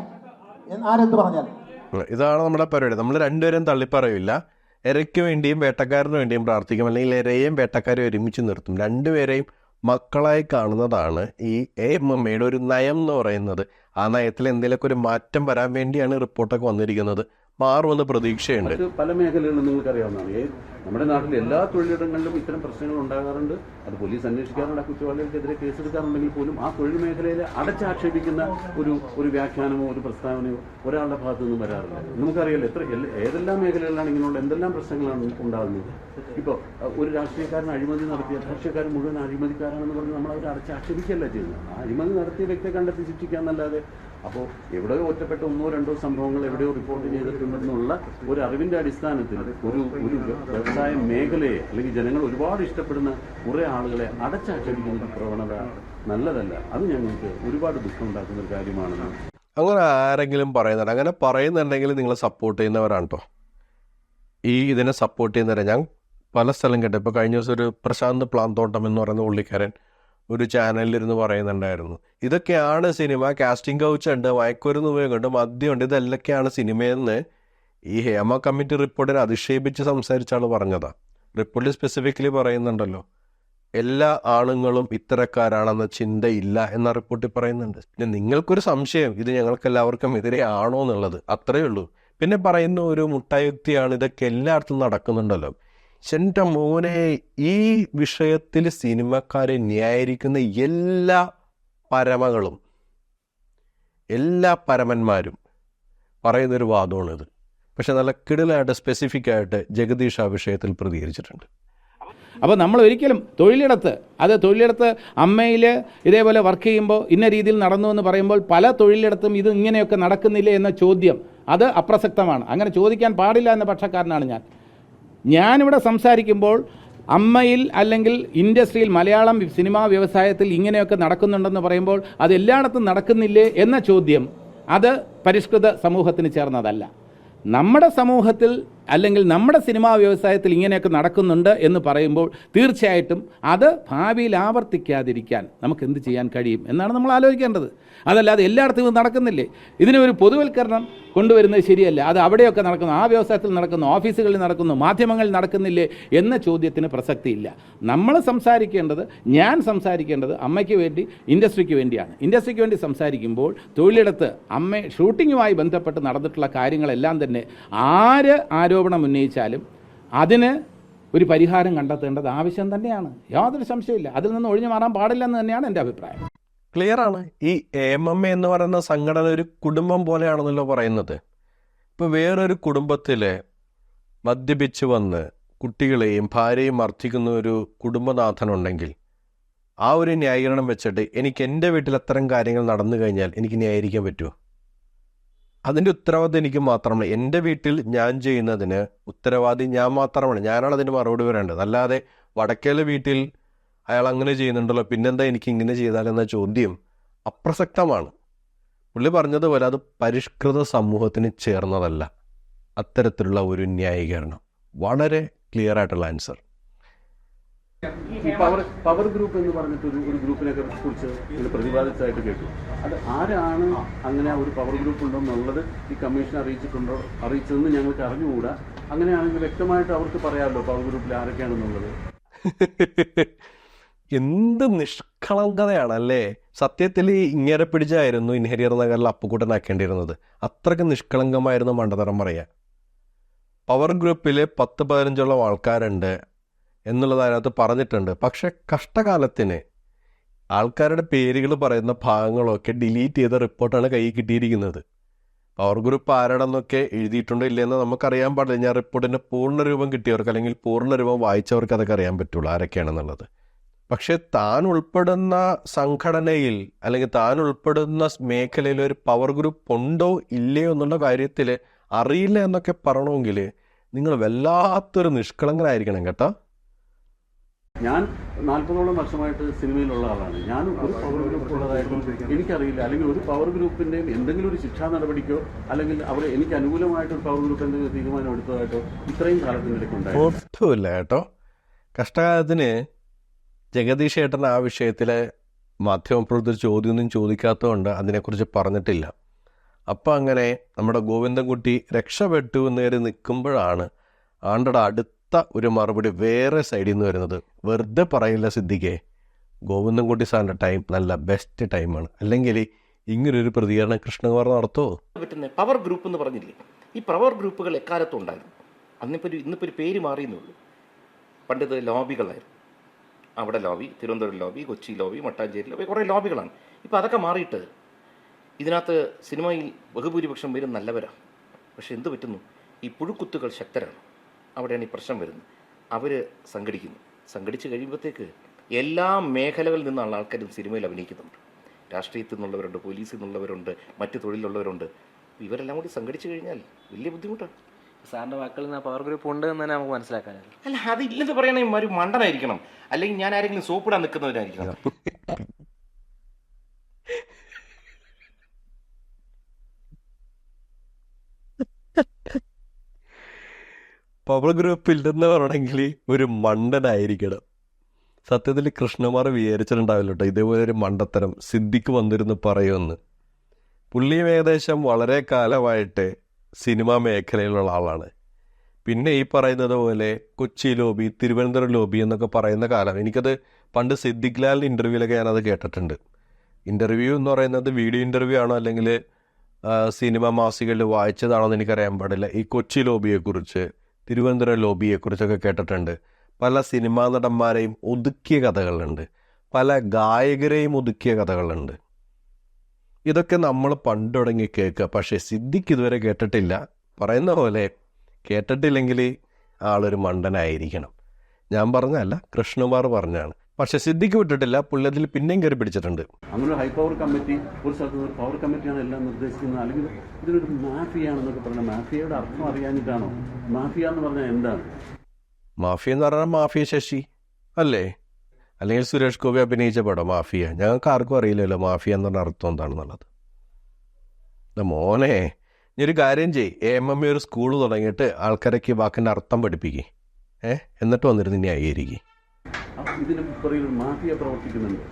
ആരെന്ത് പറഞ്ഞാൽ ഇതാണ് നമ്മുടെ പരിപാടി. നമ്മൾ രണ്ടുപേരും തള്ളിപ്പറയില്ല. ഇരയ്ക്ക് വേണ്ടിയും വേട്ടക്കാരന് വേണ്ടിയും പ്രാർത്ഥിക്കും, അല്ലെങ്കിൽ ഇരയെയും വേട്ടക്കാരെയും ഒരുമിച്ച് നിർത്തും. രണ്ടുപേരെയും മക്കളായി കാണുന്നതാണ് ഈ AMMAയുടെ ഒരു നയം എന്ന് പറയുന്നത്. ആ നയത്തിൽ എന്തെങ്കിലുമൊക്കെ ഒരു മാറ്റം വരാൻ വേണ്ടിയാണ് റിപ്പോർട്ടൊക്കെ വന്നിരിക്കുന്നത്. മാറുമെന്ന് പ്രതീക്ഷയുണ്ട്. മറ്റ് പല മേഖലകളിലും നിങ്ങൾക്കറിയാവുന്നതാണ്. നമ്മുടെ നാട്ടിൽ എല്ലാ തൊഴിലിടങ്ങളിലും ഇത്തരം പ്രശ്നങ്ങൾ ഉണ്ടാകാറുണ്ട്. അത് പോലീസ് അന്വേഷിക്കാറുണ്ട്. കുറ്റവാളികൾക്കെതിരെ കേസെടുക്കാറുണ്ടെങ്കിൽ പോലും ആ തൊഴിൽ മേഖലയിൽ അടച്ചാക്ഷേപിക്കുന്ന ഒരു വ്യാഖ്യാനമോ ഒരു പ്രസ്താവനയോ ഒരാളുടെ ഭാഗത്തു നിന്നും വരാറില്ല. നമുക്കറിയാലോ ഏതെല്ലാം മേഖലകളിലാണ് ഇങ്ങനെയുള്ള എന്തെല്ലാം പ്രശ്നങ്ങളാണ് ഉണ്ടാകുന്നത്. ഇപ്പോൾ ഒരു രാഷ്ട്രീയക്കാരൻ അഴിമതി നടത്തിയ രാഷ്ട്രീയക്കാരൻ മുഴുവൻ അഴിമതിക്കാരാണെന്ന് പറഞ്ഞ് നമ്മൾ അവർ അടച്ചാക്ഷേപിക്കുകയല്ല ചെയ്യുന്നത്. ആ അഴിമതി നടത്തിയ വ്യക്തിയെ കണ്ടെത്തി ശിക്ഷിക്കാന്നല്ലാതെ അപ്പോൾ എവിടെയോ ഒറ്റപ്പെട്ട 1-2 സംഭവങ്ങൾ എവിടെയോ റിപ്പോർട്ട് ചെയ്തിട്ടുണ്ടെന്നുള്ള ഒരു അറിവിന്റെ അടിസ്ഥാനത്തിൽ ഒരു വ്യവസായ മേഖലയെ അല്ലെങ്കിൽ ജനങ്ങൾ ഒരുപാട് ഇഷ്ടപ്പെടുന്ന കുറേ ആളുകളെ അടച്ചാക്ഷേപിക്കുന്ന പ്രവണത നല്ലതല്ല. അത് ഞങ്ങൾക്ക് ഒരുപാട് ദുഃഖം ഉണ്ടാക്കുന്ന ഒരു കാര്യമാണെന്ന്. അങ്ങനെ ആരെങ്കിലും പറയുന്നുണ്ട്? അങ്ങനെ പറയുന്നുണ്ടെങ്കിൽ നിങ്ങൾ സപ്പോർട്ട് ചെയ്യുന്നവരാണ് കേട്ടോ. ഇതിനെ സപ്പോർട്ട് ചെയ്യുന്നവരെ ഞാൻ പല സ്ഥലം കേട്ടോ. ഇപ്പോൾ കഴിഞ്ഞ ദിവസം ഒരു പ്രശാന്ത് പ്ലാന്തോട്ടം എന്ന് പറയുന്ന പുള്ളിക്കാരൻ ഒരു ചാനലിലിരുന്ന് പറയുന്നുണ്ടായിരുന്നു, ഇതൊക്കെയാണ് സിനിമ, കാസ്റ്റിംഗ് കൗച്ച് ഉണ്ട്, മയക്കുമരുന്ന് ഉപയോഗമുണ്ട്, മദ്യമുണ്ട്, ഇതെല്ലൊക്കെയാണ് സിനിമയെന്ന് ഈ ഹേമ കമ്മിറ്റി റിപ്പോർട്ടിനെ അധിക്ഷേപിച്ച് സംസാരിച്ച ആൾ പറഞ്ഞതാ. റിപ്പോർട്ടിൽ സ്പെസിഫിക്കലി പറയുന്നുണ്ടല്ലോ എല്ലാ ആണുങ്ങളും ഇത്തരക്കാരാണെന്ന ചിന്തയില്ല എന്ന റിപ്പോർട്ടിൽ പറയുന്നുണ്ട്. പിന്നെ നിങ്ങൾക്കൊരു സംശയം ഇത് ഞങ്ങൾക്കെല്ലാവർക്കും എതിരെ ആണോ എന്നുള്ളത്, അത്രയേ ഉള്ളൂ. പിന്നെ പറയുന്ന ഒരു മുട്ടായുക്തിയാണ് ഇതൊക്കെ എല്ലായിടത്തും നടക്കുന്നുണ്ടല്ലോ. എൻ്റെ മോനെ, ഈ വിഷയത്തിൽ സിനിമക്കാരെ ന്യായീകരിക്കുന്ന എല്ലാ പരമകളും എല്ലാ പരമന്മാരും പറയുന്നൊരു വാദമാണിത്. പക്ഷെ നല്ല കിടിലായിട്ട് സ്പെസിഫിക് ആയിട്ട് ജഗദീഷ് ആ വിഷയത്തിൽ പ്രതികരിച്ചിട്ടുണ്ട്. അപ്പോൾ നമ്മൾ ഒരിക്കലും തൊഴിലിടത്ത് അമ്മയിൽ ഇതേപോലെ വർക്ക് ചെയ്യുമ്പോൾ ഇന്ന രീതിയിൽ നടന്നു എന്ന് പറയുമ്പോൾ പല തൊഴിലിടത്തും ഇത് ഇങ്ങനെയൊക്കെ നടക്കുന്നില്ലേ എന്ന ചോദ്യം അത് അപ്രസക്തമാണ്. അങ്ങനെ ചോദിക്കാൻ പാടില്ല എന്ന പക്ഷക്കാരനാണ് ഞാനിവിടെ സംസാരിക്കുമ്പോൾ അമ്മയിൽ അല്ലെങ്കിൽ ഇൻഡസ്ട്രിയിൽ മലയാളം സിനിമാ വ്യവസായത്തിൽ ഇങ്ങനെയൊക്കെ നടക്കുന്നുണ്ടെന്ന് പറയുമ്പോൾ അത് എല്ലായിടത്തും നടക്കുന്നില്ലേ എന്ന ചോദ്യം അത് പരിഷ്കൃത സമൂഹത്തിന് ചേർന്നതല്ല. നമ്മുടെ സമൂഹത്തിൽ അല്ലെങ്കിൽ നമ്മുടെ സിനിമാ വ്യവസായത്തിൽ ഇങ്ങനെയൊക്കെ നടക്കുന്നുണ്ട് എന്ന് പറയുമ്പോൾ തീർച്ചയായിട്ടും അത് ഭാവിയിൽ ആവർത്തിക്കാതിരിക്കാൻ നമുക്ക് എന്ത് ചെയ്യാൻ കഴിയും എന്നാണ് നമ്മൾ ആലോചിക്കേണ്ടത്. അതല്ലാതെ എല്ലായിടത്തും ഇത് നടക്കുന്നില്ലേ, ഇതിനൊരു പൊതുവൽക്കരണം കൊണ്ടുവരുന്നത് ശരിയല്ല. അത് അവിടെയൊക്കെ നടക്കുന്നു, ആ വ്യവസായത്തിൽ നടക്കുന്നു, ഓഫീസുകളിൽ നടക്കുന്നു, മാധ്യമങ്ങളിൽ നടക്കുന്നില്ലേ എന്ന ചോദ്യത്തിന് പ്രസക്തിയില്ല. ഞാൻ സംസാരിക്കേണ്ടത് അമ്മയ്ക്ക് വേണ്ടി, ഇൻഡസ്ട്രിക്ക് വേണ്ടിയാണ്. ഇൻഡസ്ട്രിക്ക് വേണ്ടി സംസാരിക്കുമ്പോൾ തൊഴിലിടത്ത് ഷൂട്ടിങ്ങുമായി ബന്ധപ്പെട്ട് നടന്നിട്ടുള്ള കാര്യങ്ങളെല്ലാം തന്നെ ആര് ആരോപണം ഉന്നയിച്ചാലും അതിന് ഒരു പരിഹാരം കണ്ടെത്തേണ്ടത് ആവശ്യം തന്നെയാണ്. യാതൊരു സംശയമില്ല. അതിൽ നിന്ന് ഒഴിഞ്ഞു മാറാൻ പാടില്ലെന്ന് തന്നെയാണ് എൻ്റെ അഭിപ്രായം. ക്ലിയറാണ്. ഈ AMM എന്ന് പറയുന്ന സംഘടന ഒരു കുടുംബം പോലെയാണെന്നല്ലോ പറയുന്നത്. ഇപ്പോൾ വേറൊരു കുടുംബത്തിൽ മദ്യപിച്ച് വന്ന് കുട്ടികളെയും ഭാര്യയും മർദ്ദിക്കുന്ന ഒരു കുടുംബനാഥനുണ്ടെങ്കിൽ ആ ഒരു ന്യായീകരണം വെച്ചിട്ട് എനിക്ക് എൻ്റെ വീട്ടിൽ അത്തരം കാര്യങ്ങൾ നടന്നു കഴിഞ്ഞാൽ എനിക്ക് ന്യായീകരിക്കാൻ പറ്റുമോ? അതിൻ്റെ ഉത്തരവാദിത്വം എനിക്ക് മാത്രമല്ല. എൻ്റെ വീട്ടിൽ ഞാൻ ചെയ്യുന്നതിന് ഉത്തരവാദി ഞാൻ മാത്രമാണ്. ഞാനാണ് അതിന് മറുപടി വരേണ്ടത്. അല്ലാതെ വടക്കേലെ വീട്ടിൽ അയാൾ അങ്ങനെ ചെയ്യുന്നുണ്ടല്ലോ, പിന്നെന്താ എനിക്ക് ഇങ്ങനെ ചെയ്താലെന്ന ചോദ്യം അപ്രസക്തമാണ്. പുള്ളി പറഞ്ഞതുപോലെ അത് പരിഷ്കൃത സമൂഹത്തിന് ചേർന്നതല്ല അത്തരത്തിലുള്ള ഒരു ന്യായീകരണം. വളരെ ക്ലിയർ ആയിട്ടുള്ള ആൻസർ. പവർ ഗ്രൂപ്പ് എന്ന് പറഞ്ഞിട്ട് ഒരു ഗ്രൂപ്പിനെ കുറിച്ച് പ്രതിപാദിച്ചതായിട്ട് കേട്ടു. അത് ആരാണ് അങ്ങനെ ഒരു പവർ ഗ്രൂപ്പ് ഉണ്ടോ എന്നുള്ളത് ഈ കമ്മീഷൻ അറിയിച്ചതെന്ന് ഞങ്ങൾക്ക് അറിഞ്ഞുകൂടാ. അങ്ങനെയാണെങ്കിൽ വ്യക്തമായിട്ട് അവർക്ക് പറയാമല്ലോ പവർ ഗ്രൂപ്പിൽ ആരൊക്കെയാണെന്നുള്ളത്. എന്ത് നിഷ്കളങ്കതയാണല്ലേ. സത്യത്തിൽ ഇങ്ങേരെ പിടിച്ചായിരുന്നു ഇൻഹരിയർ നഗറിൽ അപ്പുകൂട്ടനാക്കേണ്ടിയിരുന്നത്. അത്രയ്ക്ക് നിഷ്കളങ്കമായിരുന്നു മണ്ടതരം പറയാൻ. പവർ ഗ്രൂപ്പിൽ 10-15 ആൾക്കാരുണ്ട് എന്നുള്ളത് അതിനകത്ത് പറഞ്ഞിട്ടുണ്ട്. പക്ഷെ കഷ്ടകാലത്തിന് ആൾക്കാരുടെ പേരുകൾ പറയുന്ന ഭാഗങ്ങളൊക്കെ ഡിലീറ്റ് ചെയ്ത റിപ്പോർട്ടാണ് കയ്യിൽ കിട്ടിയിരിക്കുന്നത്. പവർ ഗ്രൂപ്പ് ആരാണെന്നൊക്കെ എഴുതിയിട്ടുണ്ടോ ഇല്ലയെന്ന് നമുക്കറിയാൻ പാടില്ല. ഞാൻ റിപ്പോർട്ടിൻ്റെ പൂർണ്ണരൂപം കിട്ടിയവർക്ക് അല്ലെങ്കിൽ പൂർണ്ണരൂപം വായിച്ചവർക്ക് അതൊക്കെ അറിയാൻ പറ്റുള്ളൂ ആരൊക്കെയാണെന്നുള്ളത്. പക്ഷെ താൻ ഉൾപ്പെടുന്ന സംഘടനയിൽ അല്ലെങ്കിൽ താൻ ഉൾപ്പെടുന്ന മേഖലയിൽ ഒരു പവർ ഗ്രൂപ്പ് ഉണ്ടോ ഇല്ലയോ എന്നുള്ള കാര്യത്തിൽ അറിയില്ല എന്നൊക്കെ പറയണമെങ്കിൽ നിങ്ങൾ വല്ലാത്തൊരു നിഷ്കളങ്കനായിരിക്കണം കേട്ടോ. ഞാൻ 40ഓളം വർഷമായിട്ട് സിനിമയിലുള്ള ആളാണ്. ഞാൻ ഒരു പവർ ഗ്രൂപ്പ് ഉള്ളതായിട്ടും എനിക്കറിയില്ല. അല്ലെങ്കിൽ ഒരു പവർ ഗ്രൂപ്പിൻ്റെയും എന്തെങ്കിലും ഒരു ശിക്ഷാ നടപടിക്കോ അല്ലെങ്കിൽ അവർ എനിക്ക് അനുകൂലമായിട്ടൊരു പവർ ഗ്രൂപ്പ് എന്തെങ്കിലും തീരുമാനം എടുത്തതായിട്ടോ ഇത്രയും കാലത്തിനിടയ്ക്ക് ഉണ്ടായിരുന്നു ഒട്ടുമില്ല കേട്ടോ. കഷ്ടകാലത്തിന് ജഗദീഷ് ഏട്ടൻ ആ വിഷയത്തിലെ മാധ്യമപ്രവർത്തകർ ചോദ്യമൊന്നും ചോദിക്കാത്തതുകൊണ്ട് അതിനെക്കുറിച്ച് പറഞ്ഞിട്ടില്ല. അപ്പം അങ്ങനെ നമ്മുടെ ഗോവിന്ദൻകുട്ടി രക്ഷപ്പെട്ടു എന്ന് കയറി നിൽക്കുമ്പോഴാണ് ആണ്ടയുടെ അടുത്ത ഒരു മറുപടി വേറെ സൈഡിൽ നിന്ന് വരുന്നത്. വെറുതെ പറയില്ല സിദ്ദിഖേ, ഗോവിന്ദൻകുട്ടി സാറിൻ്റെ ടൈം നല്ല ബെസ്റ്റ് ടൈമാണ്. അല്ലെങ്കിൽ ഇങ്ങനൊരു പ്രതികരണം കൃഷ്ണകുമാർ നടത്തുമോ? പവർ ഗ്രൂപ്പ് എന്ന് പറഞ്ഞില്ലേ, ഈ പവർ ഗ്രൂപ്പുകൾ എക്കാലത്തും ഉണ്ടായിരുന്നു. ഇന്നിപ്പോൾ ഒരു പേര് മാറിയെന്നുള്ളൂ. പണ്ടത് ലോബികളായിരുന്നു. അവിടെ lobby, Thiruvananthapuram lobby, Kochi lobby, Mattancherry lobby, കുറേ ലോബികളാണ്. ഇപ്പോൾ അതൊക്കെ മാറിയിട്ട് ഇതിനകത്ത് സിനിമയിൽ ബഹുഭൂരിപക്ഷം പേരും നല്ലവരാണ്. പക്ഷെ എന്ത് പറ്റുന്നു, ഈ പുഴുക്കുത്തുകൾ ശക്തരാണ്. അവിടെയാണ് ഈ പ്രശ്നം വരുന്നത്. അവർ സംഘടിച്ച് കഴിയുമ്പോഴത്തേക്ക് എല്ലാ മേഖലകളിൽ നിന്നുള്ള ആൾക്കാരും സിനിമയിൽ അഭിനയിക്കുന്നുണ്ട്. രാഷ്ട്രീയത്തിൽ നിന്നുള്ളവരുണ്ട്, പോലീസിൽ നിന്നുള്ളവരുണ്ട്, മറ്റ് തൊഴിലുള്ളവരുണ്ട്. ഇവരെല്ലാം കൂടി സംഘടിച്ച് കഴിഞ്ഞാൽ വലിയ ബുദ്ധിമുട്ടാണ്. സാറിൻ്റെ വാക്കുകളിൽ നിന്ന് പവർ ഗ്രൂപ്പ് ഉണ്ട് എന്ന് തന്നെ നമുക്ക് മനസ്സിലാക്കാനല്ലോ. അല്ല, അതില്ലെന്ന് പറയണേ ഒരു മണ്ടനായിരിക്കണം, അല്ലെങ്കിൽ ഞാൻ ആരെങ്കിലും സോപ്പിടാൻ നിൽക്കുന്നവരായിരിക്കണം. പവർ ഗ്രൂപ്പ് ഇല്ലെന്ന് പറയണമെങ്കിൽ ഒരു മണ്ടനായിരിക്കണം. സത്യത്തിൽ കൃഷ്ണകുമാർ വിചാരിച്ചിട്ടുണ്ടാവില്ല കേട്ടോ ഇതേപോലെ ഒരു മണ്ടത്തരം സിദ്ദിഖ് വന്നിരുന്ന് പറയുമെന്ന്. പുള്ളിയും ഏകദേശം വളരെ കാലമായിട്ട് സിനിമാ മേഖലയിലുള്ള ആളാണ്. പിന്നെ ഈ പറയുന്നത് പോലെ കൊച്ചി ലോബി, തിരുവനന്തപുരം ലോബി എന്നൊക്കെ പറയുന്ന കാലം, എനിക്കത് പണ്ട് സിദ്ദിഖ് ലാലിൻ്റെ ഇൻ്റർവ്യൂവിലൊക്കെ ഞാനത് കേട്ടിട്ടുണ്ട്. ഇൻ്റർവ്യൂ എന്ന് പറയുന്നത് വീഡിയോ ഇൻ്റർവ്യൂ ആണോ അല്ലെങ്കിൽ സിനിമ മാസികകളിൽ വായിച്ചതാണോ എന്ന് എനിക്കറിയാൻ പാടില്ല. ഈ കൊച്ചി ലോബിയെക്കുറിച്ച്, തിരുവനന്തപുരം ലോബിയെക്കുറിച്ചൊക്കെ കേട്ടിട്ടുണ്ട്. പല സിനിമാ നടന്മാരെയും ഒതുക്കിയ കഥകളുണ്ട്, പല ഗായകരെയും ഒതുക്കിയ കഥകളുണ്ട്. ഇതൊക്കെ നമ്മൾ പണ്ട് തുടങ്ങി കേൾക്കുക. പക്ഷേ സിദ്ദിഖ് ഇതുവരെ കേട്ടിട്ടില്ല. പറയുന്ന പോലെ കേട്ടിട്ടില്ലെങ്കിൽ ആളൊരു മണ്ടനായിരിക്കണം. ഞാൻ പറഞ്ഞല്ല, കൃഷ്ണകുമാർ പറഞ്ഞാണ്. പക്ഷെ സിദ്ദിഖ് വിട്ടിട്ടില്ല, പുള്ളി അതിൽ പിന്നെയും കയറി പിടിച്ചിട്ടുണ്ട്. അങ്ങനെ ഹൈ പവർ കമ്മിറ്റി, ഒരു സ്ഥലത്ത് ഒരു പവർ കമ്മിറ്റിയാണ് എല്ലാം നിർദ്ദേശിക്കുന്നത്, അല്ലെങ്കിൽ ഇതിനൊരു മാഫിയാണെന്നൊക്കെ പറഞ്ഞാൽ മാഫിയയുടെ അർത്ഥം അറിയാഞ്ഞിട്ടാണോ? മാഫിയ എന്ന് പറഞ്ഞാൽ എന്താണ്? മാഫിയ എന്ന് പറഞ്ഞാൽ മാഫിയ ശശി അല്ലേ, അല്ലെങ്കിൽ സുരേഷ് ഗോപി അഭിനയിച്ച പടം മാഫിയ. ഞങ്ങൾക്ക് ആർക്കും അറിയില്ലല്ലോ മാഫിയ എന്ന് പറഞ്ഞ അർത്ഥം എന്താണെന്നുള്ളത്. മോനെ, നീ ഒരു കാര്യം ചെയ്യ്, AMM ഒരു സ്കൂൾ തുടങ്ങിയിട്ട് ആൾക്കാരൊക്കെ വാക്കിൻ്റെ അർത്ഥം പഠിപ്പിക്കേ, എന്നിട്ട് വന്നിരുന്ന് ഇനി അയ്യായിരിക്കും. ഇതിന് പുറകിൽ ഒരു മാഫിയ പ്രവർത്തിക്കുന്നുണ്ട്.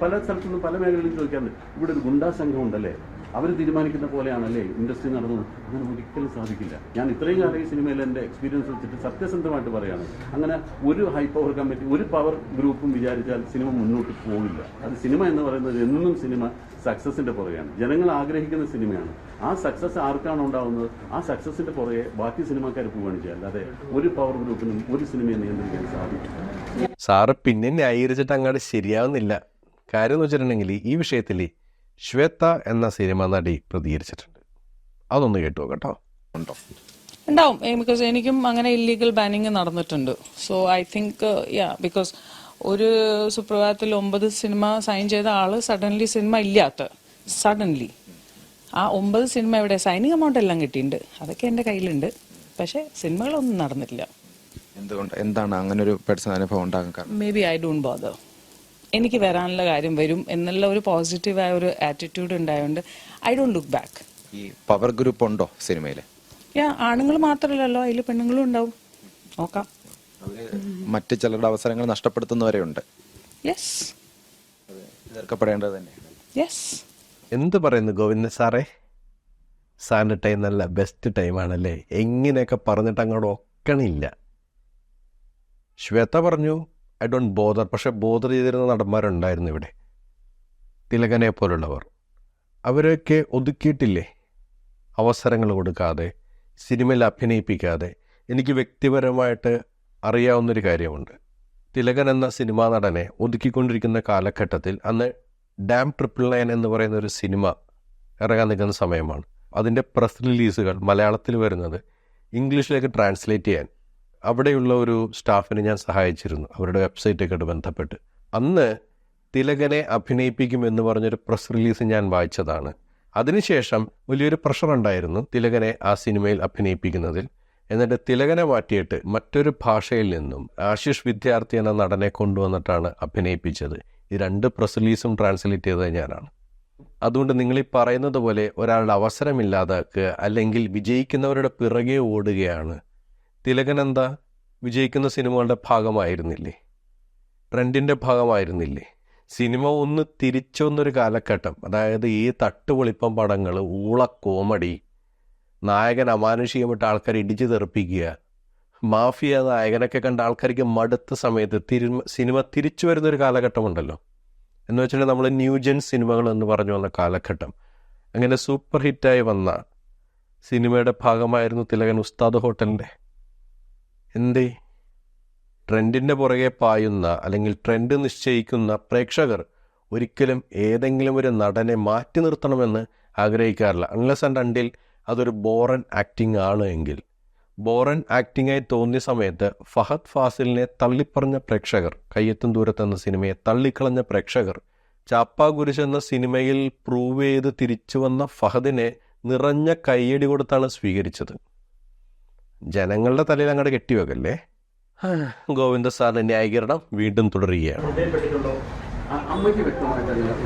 പല സ്ഥലത്തുനിന്നും പല മേഖലയിലും ചോദിക്കാറുണ്ട്, ഇവിടെ ഒരു ഗുണ്ടാ സംഘം ഉണ്ടല്ലേ, അവർ തീരുമാനിക്കുന്ന പോലെയാണല്ലേ ഇൻഡസ്ട്രി നടന്നത്? അങ്ങനെ ഒരിക്കലും സാധിക്കില്ല. ഞാൻ ഇത്രയും കാലം ഈ സിനിമയിൽ എൻ്റെ എക്സ്പീരിയൻസ് വെച്ചിട്ട് സത്യസന്ധമായിട്ട് പറയുകയാണ്, അങ്ങനെ ഒരു ഹൈ പവർ കമ്മിറ്റി, ഒരു പവർ ഗ്രൂപ്പും വിചാരിച്ചാൽ സിനിമ മുന്നോട്ട് പോകില്ല. അത് സിനിമ എന്ന് പറയുന്നത് എന്നും സിനിമ സക്സസിൻ്റെ പുറകെയാണ്. ജനങ്ങൾ ആഗ്രഹിക്കുന്ന സിനിമയാണ്. ആ സക്സസ് ആർക്കാണ് ഉണ്ടാവുന്നത്, ആ സക്സസിൻ്റെ പുറകെ ബാക്കി സിനിമാക്കാർ പോവുകയാണ് ചെയ്യുക. അല്ലാതെ ഒരു പവർ ഗ്രൂപ്പിനും ഒരു സിനിമയെ നിയന്ത്രിക്കാൻ സാധിക്കും. സാറ് പിന്നെ ന്യായീകരിച്ചിട്ട് അങ്ങോട്ട് ശരിയാവുന്നില്ല. കാര്യം എന്ന് വെച്ചിട്ടുണ്ടെങ്കിൽ ഈ വിഷയത്തിൽ ശ്വേത എന്ന സിനിമ നടി പ്രതികരിച്ചിട്ടുണ്ട്. അതൊന്ന് കേട്ടോ കേട്ടോ. ഉണ്ടാവും, ബിക്കോസ് എനിക്കും അങ്ങനെ ഇല്ലീഗൽ ബാനിങ് നടന്നിട്ടുണ്ട്. സോ ഐ തിങ്ക് ബിക്കോസ് ഒരു സുപ്രഭാതത്തിൽ 9 സിനിമ സൈൻ ചെയ്ത ആള് സഡൻലി സിനിമ ഇല്ലാത്ത സഡൻലി ആ 9 സിനിമ എവിടെ സൈനിങ് എമൗണ്ട് എല്ലാം കിട്ടിയിട്ടുണ്ട്, അതൊക്കെ എൻ്റെ കയ്യിലുണ്ട്. പക്ഷെ സിനിമകളൊന്നും നടന്നിട്ടില്ല. എന്താണ് അങ്ങനെ ഒരു പേഴ്സണൽ അനുഭവം ഉണ്ടാകാൻ? May be I don't bother. എനിക്ക് വരാനുള്ള കാര്യം വരും എന്നുള്ള ഒരു പോസിറ്റീവായ ഒരു ആറ്റിറ്റ്യൂഡ് ഉണ്ടായതുകൊണ്ട് ഐ ഡോണ്ട് ലുക്ക് ബാക്ക്. ഈ പവർ ഗ്രൂപ്പ് ഉണ്ടോ സിനിമയിൽ? ആണുങ്ങൾ മാത്രമല്ലല്ലോ, അതിൽ പെണ്ണുങ്ങളും ഉണ്ടാവും. നോക്കാം. മറ്റു ചിലരുടെ അവസരങ്ങൾ നഷ്ടപ്പെടുത്തുന്നവരെ ഉണ്ട്. യെസ്, എതിർക്കപ്പെടേണ്ടത് തന്നെ. യെസ്. എന്ത് പറയുന്നു ഗോവിന്ദൻ സാറേ? സാറിൻ്റെ ടൈം നല്ല ബെസ്റ്റ് ടൈമാണല്ലേ. എങ്ങനെയൊക്കെ പറഞ്ഞിട്ട് അങ്ങോട്ട് ഒക്കണില്ല. ശ്വേത പറഞ്ഞു ഐ ഡോണ്ട് ബോദർ. പക്ഷെ ബോദർ ചെയ്തിരുന്ന നടന്മാരുണ്ടായിരുന്നു ഇവിടെ, തിലകനെ പോലുള്ളവർ. അവരൊക്കെ ഒതുക്കിയിട്ടില്ലേ, അവസരങ്ങൾ കൊടുക്കാതെ, സിനിമയിൽ അഭിനയിപ്പിക്കാതെ. എനിക്ക് വ്യക്തിപരമായിട്ട് അറിയാവുന്നൊരു കാര്യമുണ്ട്. തിലകൻ എന്ന സിനിമാ നടനെ ഒതുക്കിക്കൊണ്ടിരിക്കുന്ന കാലഘട്ടത്തിൽ അന്ന് ഡാം 999 എന്ന് പറയുന്ന ഒരു സിനിമ ഇറങ്ങാൻ നിൽക്കുന്ന സമയമാണ്. അതിൻ്റെ പ്രസ് റിലീസുകൾ മലയാളത്തിൽ വരുന്നത് ഇംഗ്ലീഷിലേക്ക് ട്രാൻസ്ലേറ്റ് ചെയ്യാൻ അവിടെയുള്ള ഒരു സ്റ്റാഫിനെ ഞാൻ സഹായിച്ചിരുന്നു, അവരുടെ വെബ്സൈറ്റൊക്കെ ആയിട്ട് ബന്ധപ്പെട്ട്. അന്ന് തിലകനെ അഭിനയിപ്പിക്കുമെന്ന് പറഞ്ഞൊരു പ്രസ് റിലീസ് ഞാൻ വായിച്ചതാണ്. അതിനുശേഷം വലിയൊരു പ്രഷർ ഉണ്ടായിരുന്നു തിലകനെ ആ സിനിമയിൽ അഭിനയിപ്പിക്കുന്നതിൽ. എന്നിട്ട് തിലകനെ മാറ്റിയിട്ട് മറ്റൊരു ഭാഷയിൽ നിന്നും ആശിഷ് വിദ്യാർത്ഥി എന്ന നടനെ കൊണ്ടുവന്നിട്ടാണ് അഭിനയിപ്പിച്ചത്. ഈ 2 പ്രസ് റിലീസും ട്രാൻസ്ലേറ്റ് ചെയ്തത് ഞാനാണ്. അതുകൊണ്ട് നിങ്ങളീ പറയുന്നത് പോലെ ഒരാളുടെ അവസരമില്ലാതാക്കുക അല്ലെങ്കിൽ വിജയിക്കുന്നവരുടെ പിറകെ ഓടുകയാണ്. തിലകൻ എന്താ വിജയിക്കുന്ന സിനിമകളുടെ ഭാഗമായിരുന്നില്ലേ, ട്രെൻഡിൻ്റെ ഭാഗമായിരുന്നില്ലേ? സിനിമ ഒന്ന് തിരിച്ചൊന്നൊരു കാലഘട്ടം, അതായത് ഈ തട്ടുപൊളിപ്പം പടങ്ങൾ, ഊള കോമഡി, നായകൻ അമാനുഷികമിട്ട് ആൾക്കാർ ഇടിച്ചു തെറിപ്പിക്കുക, മാഫിയ നായകനൊക്കെ കണ്ട ആൾക്കാർക്ക് മടുത്ത സമയത്ത് സിനിമ തിരിച്ചു വരുന്നൊരു കാലഘട്ടമുണ്ടല്ലോ. എന്ന് വെച്ചിട്ടുണ്ടെങ്കിൽ നമ്മൾ ന്യൂജൻ സിനിമകൾ എന്ന് പറഞ്ഞു വന്ന കാലഘട്ടം. അങ്ങനെ സൂപ്പർ ഹിറ്റായി വന്ന സിനിമയുടെ ഭാഗമായിരുന്നു തിലകൻ ഉസ്താദ് ഹോട്ടലിൻ്റെ. എന്തേ? ട്രെൻഡിൻ്റെ പുറകെ പായുന്ന അല്ലെങ്കിൽ ട്രെൻഡ് നിശ്ചയിക്കുന്ന പ്രേക്ഷകർ ഒരിക്കലും ഏതെങ്കിലും ഒരു നടനെ മാറ്റി നിർത്തണമെന്ന് ആഗ്രഹിക്കാറില്ല. അൺലെസ് ആൻഡ് അണ്ടിൽ അതൊരു ബോറൻ ആക്ടിംഗ് ആണ് എങ്കിൽ. ബോറൻ ആക്ടിംഗായി തോന്നിയ സമയത്ത് ഫഹദ് ഫാസിലിനെ തള്ളിപ്പറഞ്ഞ പ്രേക്ഷകർ, കയ്യെത്തും ദൂരത്തെന്ന സിനിമയെ തള്ളിക്കളഞ്ഞ പ്രേക്ഷകർ, ചാപ്പാ കുരിശ് എന്ന സിനിമയിൽ പ്രൂവ് ചെയ്ത് തിരിച്ചു വന്ന ഫഹദിനെ നിറഞ്ഞ കയ്യടി കൊടുത്താണ് സ്വീകരിച്ചത്. ജനങ്ങളുടെ തലയിൽ അങ്ങോട്ട് കെട്ടിവെക്കല്ലേ. ഗോവിന്ദ സാറിന്റെ ന്യായീകരണം വീണ്ടും തുടരുകയാണ്. അമ്മയ്ക്ക് വ്യക്തമായിട്ട് അറിയാം,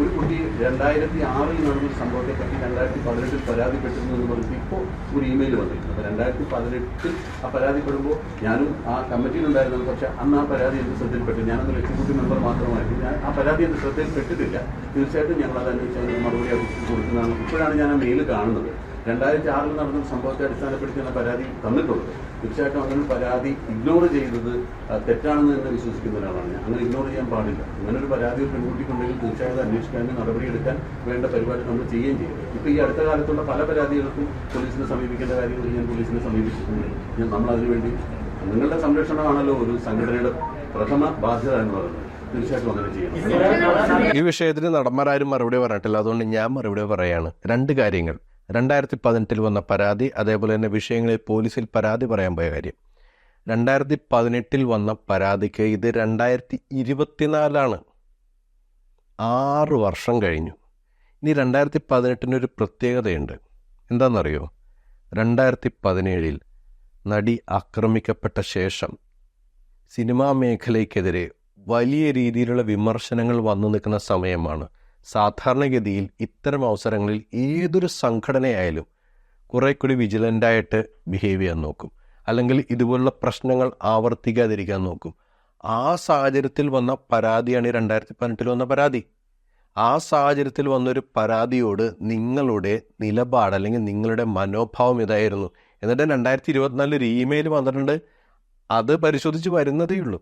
ഒരു കുട്ടി 2006 നടന്നൊരു സംഭവത്തെപ്പറ്റി 2018 പരാതിപ്പെട്ടിരുന്നു എന്ന് പറഞ്ഞിട്ട് ഇപ്പോൾ ഒരു ഇമെയിൽ വന്നിട്ടുണ്ട്. അപ്പോൾ 2018 ആ പരാതിപ്പെടുമ്പോൾ ഞാനും ആ കമ്മിറ്റിയിലുണ്ടായിരുന്നത്. പക്ഷേ അന്ന് ആ പരാതി എൻ്റെ ശ്രദ്ധയിൽപ്പെട്ടില്ല. ഞാനൊന്ന് എക്സിക്യൂട്ടീവ് മെമ്പർ മാത്രമായിരുന്നു. ഞാൻ ആ പരാതി എൻ്റെ ശ്രദ്ധയിൽപ്പെട്ടിട്ടില്ല. തീർച്ചയായിട്ടും ഞങ്ങൾ അത് അന്വേഷിച്ച് മറുപടി കൊടുക്കുന്നതാണ്. ഇപ്പോഴാണ് ഞാൻ ആ മെയിൽ കാണുന്നത്. 2006 നടന്ന സംഭവത്തെ അടിസ്ഥാനപ്പെടുത്തിയാണ് പരാതി തന്നിട്ടുള്ളത്. തീർച്ചയായിട്ടും അങ്ങനെ പരാതി ഇഗ്നോർ ചെയ്തത് തെറ്റാണെന്ന് തന്നെ വിശ്വസിക്കുന്ന ഒരാളാണ് ഞാൻ. അങ്ങനെ ഇഗ്നോർ ചെയ്യാൻ പാടില്ല. അങ്ങനെ ഒരു പരാതി ഒരു പെൺകുട്ടിക്കുണ്ടെങ്കിൽ തീർച്ചയായിട്ടും അന്വേഷിക്കാനും നടപടിയെടുക്കാൻ വേണ്ട പരിപാടി നമ്മൾ ചെയ്യുകയും ചെയ്യും. ഇപ്പോൾ ഈ അടുത്ത കാലത്തുള്ള പല പരാതികൾക്കും പോലീസിനെ സമീപിക്കേണ്ട കാര്യങ്ങൾ ഞാൻ പോലീസിനെ സമീപിച്ചിട്ടുണ്ട്. നമ്മൾ അതിനുവേണ്ടി നിങ്ങളുടെ സംരക്ഷണമാണല്ലോ ഒരു സംഘടനയുടെ പ്രഥമ ബാധ്യത എന്ന് പറയുന്നത്. തീർച്ചയായിട്ടും അങ്ങനെ ചെയ്യണം. ഈ വിഷയത്തിന് നടന്മാരും മറുപടി പറഞ്ഞിട്ടില്ല. അതുകൊണ്ട് ഞാൻ മറുപടി പറയാണ്. 2 കാര്യങ്ങൾ: 2018 വന്ന പരാതി, അതേപോലെ തന്നെ വിഷയങ്ങളിൽ പോലീസിൽ പരാതി പറയാൻ പോയ കാര്യം. 2018 വന്ന പരാതിക്ക് ഇത് 2024 6 വർഷം കഴിഞ്ഞു. ഇനി 2018 പ്രത്യേകതയുണ്ട്. എന്താണെന്നറിയോ? 2017 നടി ആക്രമിക്കപ്പെട്ട ശേഷം സിനിമാ മേഖലയ്ക്കെതിരെ വലിയ രീതിയിലുള്ള വിമർശനങ്ങൾ വന്നു നിൽക്കുന്ന സമയമാണ്. സാധാരണഗതിയിൽ ഇത്തരം അവസരങ്ങളിൽ ഏതൊരു സംഘടനയായാലും കുറേ കൂടി വിജിലൻ്റായിട്ട് ബിഹേവ് ചെയ്യാൻ നോക്കും, അല്ലെങ്കിൽ ഇതുപോലുള്ള പ്രശ്നങ്ങൾ ആവർത്തിക്കാതിരിക്കാൻ നോക്കും. ആ സാഹചര്യത്തിൽ വന്ന പരാതിയാണ് 2018 വന്ന പരാതി. ആ സാഹചര്യത്തിൽ വന്നൊരു പരാതിയോട് നിങ്ങളുടെ നിലപാട് അല്ലെങ്കിൽ നിങ്ങളുടെ മനോഭാവം ഇതായിരുന്നു. എന്നിട്ട് 2024 ഒരു ഇമെയിൽ വന്നിട്ടുണ്ട്. അത് പരിശോധിച്ച് വരുന്നതേ ഉള്ളൂ.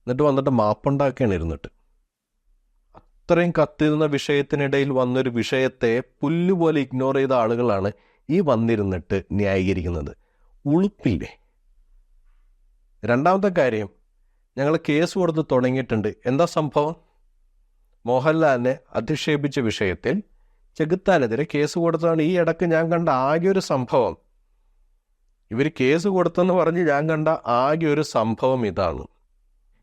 എന്നിട്ട് വന്നിട്ട് മാപ്പുണ്ടാക്കുകയാണ് ഇരുന്നിട്ട്. അത്രയും കത്തിരുന്ന വിഷയത്തിനിടയിൽ വന്നൊരു വിഷയത്തെ പുല്ലുപോലെ ഇഗ്നോർ ചെയ്ത ആളുകളാണ് ഈ വന്നിരുന്നിട്ട് ന്യായീകരിക്കുന്നത്. ഉളുപ്പില്ലേ? രണ്ടാമത്തെ കാര്യം, ഞങ്ങൾ കേസ് കൊടുത്ത് തുടങ്ങിയിട്ടുണ്ട്. എന്താ സംഭവം? മോഹൻലാലിനെ അധിക്ഷേപിച്ച വിഷയത്തിൽ ചെകുത്താനെതിരെ കേസ് കൊടുത്തതാണ് ഈ ഇടയ്ക്ക് ഞാൻ കണ്ട ആകെ ഒരു സംഭവം. ഇവർ കേസ് കൊടുത്തെന്ന് പറഞ്ഞ് ഞാൻ കണ്ട ആകെ ഒരു സംഭവം ഇതാണ്.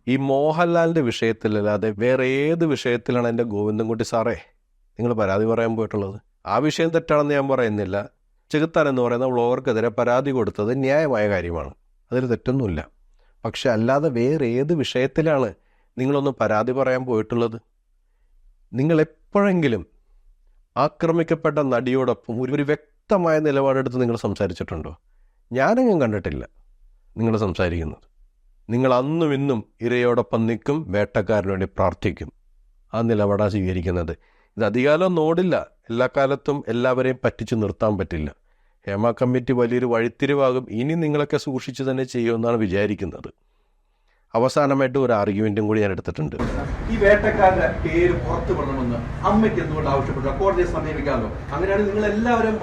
ഈ മോഹൻലാലിൻ്റെ വിഷയത്തിലല്ലാതെ വേറെ ഏത് വിഷയത്തിലാണ് എൻ്റെ ഗോവിന്ദൻകുട്ടി സാറേ നിങ്ങൾ പരാതി പറയാൻ പോയിട്ടുള്ളത്? ആ വിഷയം തെറ്റാണെന്ന് ഞാൻ പറയുന്നില്ല. ചെകുത്താൻ എന്ന് പറയുന്ന വ്ളോഗർക്കെതിരെ പരാതി കൊടുത്തത് ന്യായമായ കാര്യമാണ്, അതിൽ തെറ്റൊന്നുമില്ല. പക്ഷെ അല്ലാതെ വേറെ ഏത് വിഷയത്തിലാണ് നിങ്ങളൊന്ന് പരാതി പറയാൻ പോയിട്ടുള്ളത്? നിങ്ങൾ എപ്പോഴെങ്കിലും ആക്രമിക്കപ്പെട്ട നടിയോടൊപ്പം ഒരു വ്യക്തമായ നിലപാടെടുത്ത് നിങ്ങൾ സംസാരിച്ചിട്ടുണ്ടോ? ഞാനെങ്ങും കണ്ടിട്ടില്ല നിങ്ങൾ സംസാരിക്കുന്നത്. നിങ്ങൾ അന്നും ഇന്നും ഇരയോടൊപ്പം നിൽക്കും, വേട്ടക്കാരന് വേണ്ടി പ്രാർത്ഥിക്കും. ആ നിലപാടാണ് സ്വീകരിക്കുന്നത്. ഇത് അധികാലം ഓടില്ല. എല്ലാ കാലത്തും എല്ലാവരെയും പറ്റിച്ചു നിർത്താൻ പറ്റില്ല. ഹേമ കമ്മിറ്റി വലിയൊരു വഴിത്തിരിവാകും. ഇനി നിങ്ങളൊക്കെ സൂക്ഷിച്ചു തന്നെ ചെയ്യുമെന്നാണ് വിചാരിക്കുന്നത്. അവസാനമായിട്ട് ഒരു ആർഗ്യുമെൻറ്റും കൂടി ഞാൻ എടുത്തിട്ടുണ്ട്. ഈ വേട്ടക്കാരുടെ പേര് പുറത്തു വിടണമെന്ന് അമ്മയ്ക്ക് എന്തുകൊണ്ട് ആവശ്യപ്പെട്ടു? കോടതിയെ സമീപിക്കാമല്ലോ. അങ്ങനെയാണ് നിങ്ങൾ എല്ലാവരും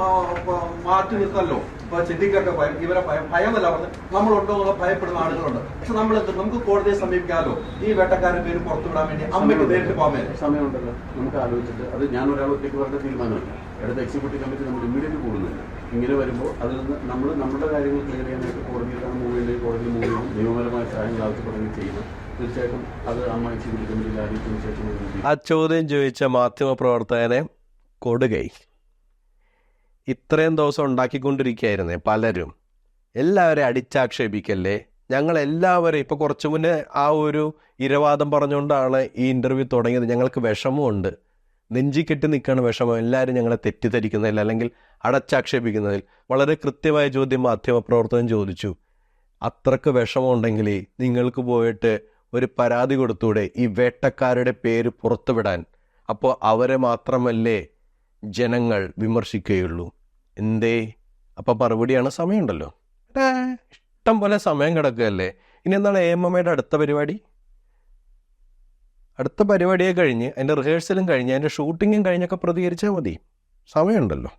മാറ്റി നിർത്താമല്ലോ. ഇപ്പൊ ചെടിക്കൊക്കെ ഇവരെ ഭയമല്ല പറഞ്ഞ് നമ്മളുണ്ടോ എന്നുള്ള ഭയപ്പെടുന്ന ആളുകളുണ്ട്. പക്ഷെ നമുക്ക് കോടതിയെ സമീപിക്കാമല്ലോ. ഈ വേട്ടക്കാരുടെ പേര് പുറത്തു വിടാൻ വേണ്ടി അമ്മയ്ക്ക് നേരിട്ട് പോകാൻ സമയമുണ്ടല്ലോ. നമുക്ക് ആലോചിച്ചിട്ട് അത് ഞാൻ ഒരാൾ ഒറ്റയ്ക്ക് പറഞ്ഞ തീരുമാനമല്ല. അടുത്ത എക്സിക്യൂട്ടീവ് കമ്മിറ്റി നമ്മൾ ഇമ്മീഡിയറ്റ് കൂടുന്നില്ല. ഇങ്ങനെ വരുമ്പോൾ അതിൽ നിന്ന് നമ്മുടെ കാര്യങ്ങൾ ക്ലിയർ ചെയ്യാനായിട്ട് കോടതിയിലാണ് മൂവ് ചെയ്യുന്നത്. കോടതിയിൽ മൂവ് ചെയ്യും, നിയമപരമായ സഹായങ്ങൾ ആവശ്യപ്പെടുകയും ചെയ്യുന്നത്. തീർച്ചയായിട്ടും അത് അമ്മ എക്സിക്യൂട്ടീവ് കമ്മിറ്റിയിൽ അറിയിച്ചതിന് ശേഷം ആ ചോദ്യം ചോദിച്ച മാധ്യമപ്രവർത്തകനെ കൊടുകൈ ഇത്രയും ദിവസം ഉണ്ടാക്കിക്കൊണ്ടിരിക്കുകയായിരുന്നേ പലരും. എല്ലാവരെയും അടിച്ചാക്ഷേപിക്കല്ലേ, ഞങ്ങളെല്ലാവരും ഇപ്പോൾ കുറച്ചു മുന്നേ ആ ഒരു ഇരവാദം പറഞ്ഞുകൊണ്ടാണ് ഈ ഇൻ്റർവ്യൂ തുടങ്ങിയത്. ഞങ്ങൾക്ക് വിഷമമുണ്ട്, നെഞ്ചിക്കെട്ടി നിൽക്കുകയാണ് വിഷമം. എല്ലാവരും ഞങ്ങളെ തെറ്റിദ്ധരിക്കുന്നതിൽ അല്ലെങ്കിൽ അടച്ചാക്ഷേപിക്കുന്നതിൽ. വളരെ കൃത്യമായ ചോദ്യം മാധ്യമപ്രവർത്തകൻ ചോദിച്ചു. അത്രക്ക് വിഷമമുണ്ടെങ്കിൽ നിങ്ങൾക്ക് പോയിട്ട് ഒരു പരാതി കൊടുത്തൂടെ ഈ വേട്ടക്കാരുടെ പേര് പുറത്തുവിടാൻ? അപ്പോൾ അവരെ മാത്രമല്ലേ ജനങ്ങൾ വിമർശിക്കുകയുള്ളൂ? എന്തേ? അപ്പോൾ മറുപടിയാണ് സമയമുണ്ടല്ലോ, ഇഷ്ടം പോലെ സമയം കിടക്കുകയല്ലേ. ഇനി എന്താണ് AMMയുടെ അടുത്ത പരിപാടി? അടുത്ത പരിപാടിയെ കഴിഞ്ഞ് അതിൻ്റെ റിഹേഴ്സലും കഴിഞ്ഞ് അതിൻ്റെ ഷൂട്ടിങ്ങും കഴിഞ്ഞൊക്കെ പ്രതികരിച്ചാൽ മതി, സമയമുണ്ടല്ലോ.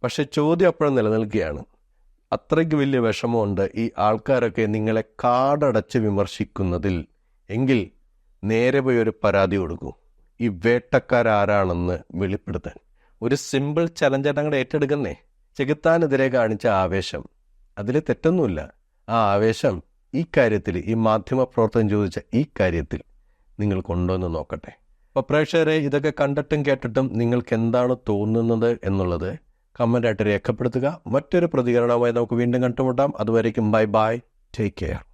പക്ഷെ ചോദ്യം അപ്പോഴും നിലനിൽക്കുകയാണ്. അത്രയ്ക്ക് വലിയ വിഷമമുണ്ട് ഈ ആൾക്കാരൊക്കെ നിങ്ങളെ കാടടച്ച് വിമർശിക്കുന്നതിൽ എങ്കിൽ നേരെ പോയി ഒരു പരാതി കൊടുക്കൂ. ഈ വേട്ടക്കാരാരാണെന്ന് വെളിപ്പെടുത്താൻ ഒരു സിമ്പിൾ ചലഞ്ചായിട്ട് അങ്ങോട്ട് ഏറ്റെടുക്കുന്നേ. ചെകുത്താനെതിരെ കാണിച്ച ആവേശം, അതിൽ തെറ്റൊന്നുമില്ല. ആ ആവേശം ഈ കാര്യത്തിൽ, ഈ മാധ്യമപ്രവർത്തകൻ ചോദിച്ച ഈ കാര്യത്തിൽ നിങ്ങൾ കൊണ്ടുവന്ന് നോക്കട്ടെ. അപ്പോൾ പ്രേക്ഷകരെ, ഇതൊക്കെ കണ്ടിട്ടും കേട്ടിട്ടും നിങ്ങൾക്ക് എന്താണ് തോന്നുന്നത് എന്നുള്ളത് കമൻ്റായിട്ട് രേഖപ്പെടുത്തുക. മറ്റൊരു പ്രതികരണവുമായി നമുക്ക് വീണ്ടും കണ്ടുമുട്ടാം. അതുവരേക്കും ബൈ ബൈ, ടേക്ക് കെയർ.